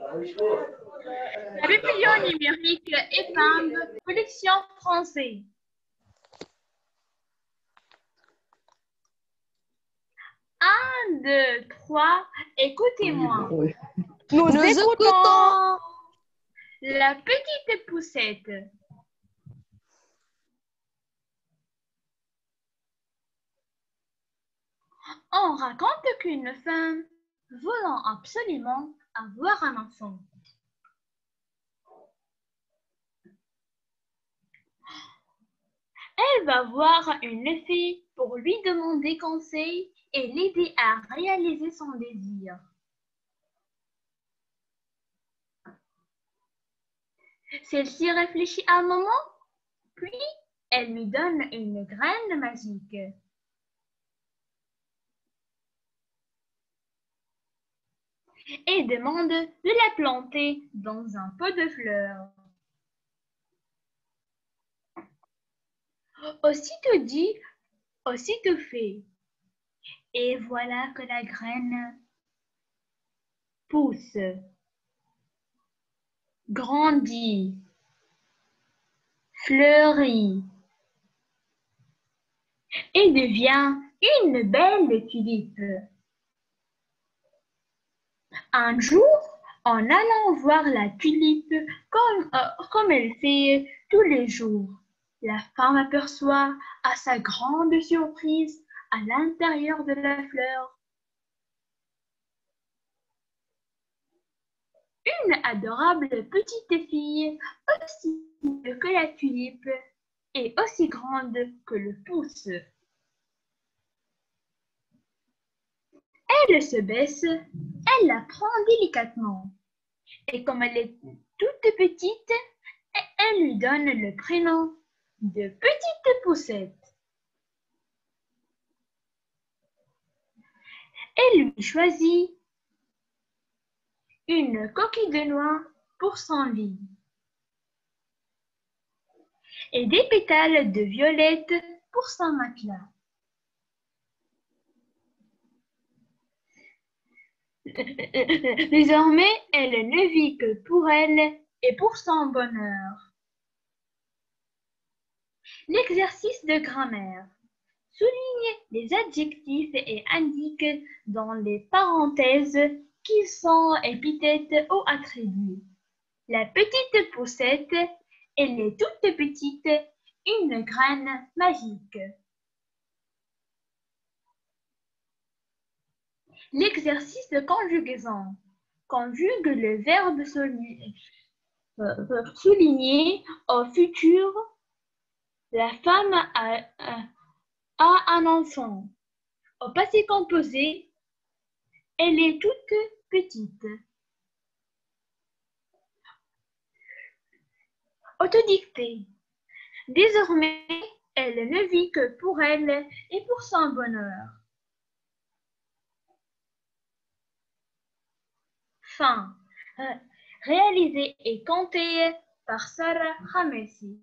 La rébellion numérique épingle, collection française. 1, 2, 3, écoutez-moi. Nous écoutons. La petite poussette. On raconte qu'une femme voulant absolument avoir un enfant. Elle va voir une fille pour lui demander conseil et l'aider à réaliser son désir. Celle-ci réfléchit un moment, puis elle lui donne une graine magique. Et demande de la planter dans un pot de fleurs. Aussitôt dit, aussitôt fait. Et voilà que la graine pousse, grandit, fleurit et devient une belle tulipe. Un jour, en allant voir la tulipe comme elle fait tous les jours, la femme aperçoit à sa grande surprise à l'intérieur de la fleur une adorable petite fille aussi belle que la tulipe et aussi grande que le pouce. Elle se baisse, elle la prend délicatement et comme elle est toute petite, elle lui donne le prénom de Petite Poussette. Elle lui choisit une coquille de noix pour son lit et des pétales de violette pour son matelas. Désormais, elle ne vit que pour elle et pour son bonheur. L'exercice de grammaire souligne les adjectifs et indique dans les parenthèses qu'ils sont épithètes ou attributs. La petite poussette, elle est toute petite, une graine magique. L'exercice de conjugaison conjugue le verbe souligné au futur. La femme a un enfant. Au passé composé, elle est toute petite. Autodictée. Désormais, elle ne vit que pour elle et pour son bonheur. Fin. Réalisé et compté par Sarah Hamessi.